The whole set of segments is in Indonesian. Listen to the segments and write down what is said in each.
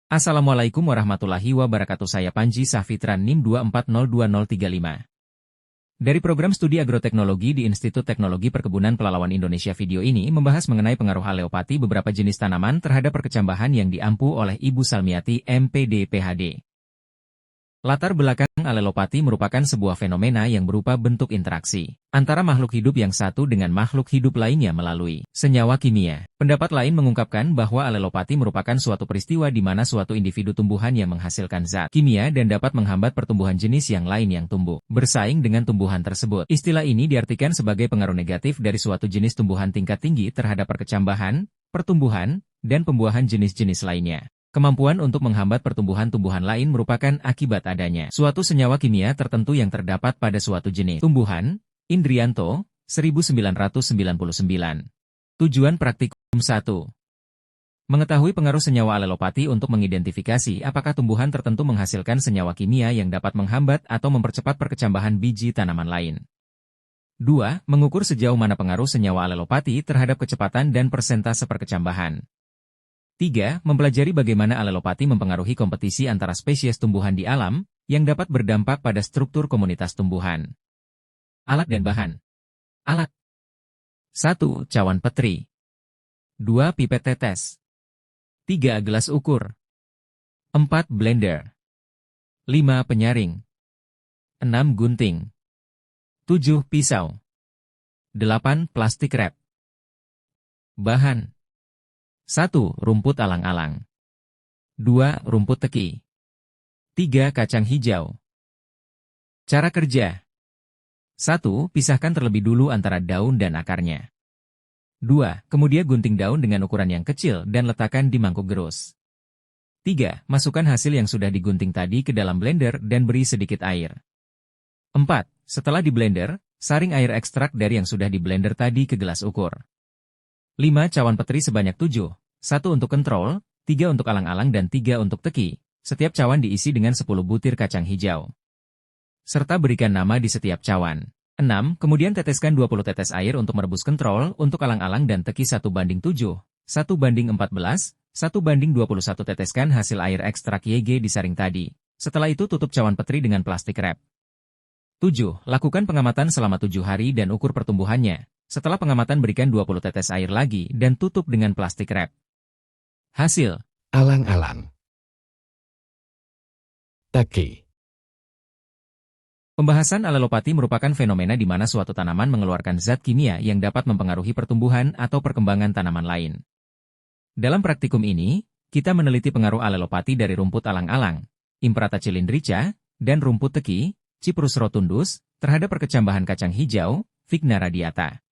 Assalamualaikum warahmatullahi wabarakatuh. Saya Panji Safitran NIM 2402035. Dari program studi agroteknologi di Institut Teknologi Perkebunan Pelalawan Indonesia, video ini membahas mengenai pengaruh aleopati beberapa jenis tanaman terhadap perkecambahan yang diampu oleh Ibu Salmiati, MPD, PhD. Latar belakang alelopati merupakan sebuah fenomena yang berupa bentuk interaksi antara makhluk hidup yang satu dengan makhluk hidup lainnya melalui senyawa kimia. Pendapat lain mengungkapkan bahwa alelopati merupakan suatu peristiwa di mana suatu individu tumbuhan yang menghasilkan zat kimia dan dapat menghambat pertumbuhan jenis yang lain yang tumbuh bersaing dengan tumbuhan tersebut. Istilah ini diartikan sebagai pengaruh negatif dari suatu jenis tumbuhan tingkat tinggi terhadap perkecambahan, pertumbuhan, dan pembuahan jenis-jenis lainnya. Kemampuan untuk menghambat pertumbuhan tumbuhan lain merupakan akibat adanya suatu senyawa kimia tertentu yang terdapat pada suatu jenis tumbuhan. Indrianto, 1999. Tujuan praktikum 1. Mengetahui pengaruh senyawa alelopati untuk mengidentifikasi apakah tumbuhan tertentu menghasilkan senyawa kimia yang dapat menghambat atau mempercepat perkecambahan biji tanaman lain. 2. Mengukur sejauh mana pengaruh senyawa alelopati terhadap kecepatan dan persentase perkecambahan. 3. Mempelajari bagaimana alelopati mempengaruhi kompetisi antara spesies tumbuhan di alam, yang dapat berdampak pada struktur komunitas tumbuhan. Alat dan bahan. Alat. 1. Cawan petri. 2. Pipet tetes. 3. Gelas ukur. 4. Blender. 5. Penyaring. 6. Gunting. 7. Pisau. 8. Plastik wrap. Bahan. 1. Rumput alang-alang. 2. Rumput teki. 3. Kacang hijau. Cara kerja. 1. Pisahkan terlebih dulu antara daun dan akarnya. 2. Kemudian gunting daun dengan ukuran yang kecil dan letakkan di mangkuk gerus. 3. Masukkan hasil yang sudah digunting tadi ke dalam blender dan beri sedikit air. 4. Setelah di blender, saring air ekstrak dari yang sudah di blender tadi ke gelas ukur. 5. Cawan petri sebanyak 7, 1 untuk kontrol, 3 untuk alang-alang dan 3 untuk teki. Setiap cawan diisi dengan 10 butir kacang hijau. Serta berikan nama di setiap cawan. 6. Kemudian teteskan 20 tetes air untuk merebus kontrol, untuk alang-alang dan teki 1:7, 1:14, 1:21 teteskan hasil air ekstrak YG disaring tadi. Setelah itu tutup cawan petri dengan plastik wrap. 7. Lakukan pengamatan selama 7 hari dan ukur pertumbuhannya. Setelah pengamatan berikan 20 tetes air lagi dan tutup dengan plastik wrap. Hasil. Alang-alang. Teki. Pembahasan alelopati merupakan fenomena di mana suatu tanaman mengeluarkan zat kimia yang dapat mempengaruhi pertumbuhan atau perkembangan tanaman lain. Dalam praktikum ini, kita meneliti pengaruh alelopati dari rumput alang-alang, Imprata cylindrica, dan rumput teki, Cyprus rotundus, terhadap perkecambahan kacang hijau, Vigna radiata.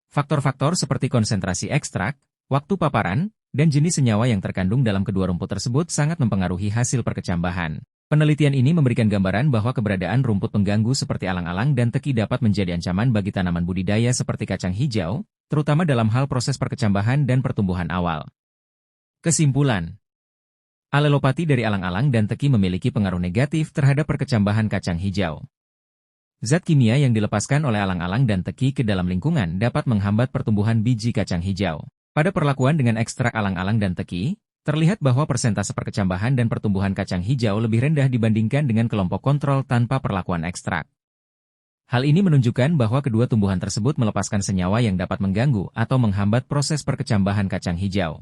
Faktor-faktor seperti konsentrasi ekstrak, waktu paparan, dan jenis senyawa yang terkandung dalam kedua rumput tersebut sangat mempengaruhi hasil perkecambahan. Penelitian ini memberikan gambaran bahwa keberadaan rumput pengganggu seperti alang-alang dan teki dapat menjadi ancaman bagi tanaman budidaya seperti kacang hijau, terutama dalam hal proses perkecambahan dan pertumbuhan awal. Kesimpulan. Alelopati dari alang-alang dan teki memiliki pengaruh negatif terhadap perkecambahan kacang hijau. Zat kimia yang dilepaskan oleh alang-alang dan teki ke dalam lingkungan dapat menghambat pertumbuhan biji kacang hijau. Pada perlakuan dengan ekstrak alang-alang dan teki, terlihat bahwa persentase perkecambahan dan pertumbuhan kacang hijau lebih rendah dibandingkan dengan kelompok kontrol tanpa perlakuan ekstrak. Hal ini menunjukkan bahwa kedua tumbuhan tersebut melepaskan senyawa yang dapat mengganggu atau menghambat proses perkecambahan kacang hijau.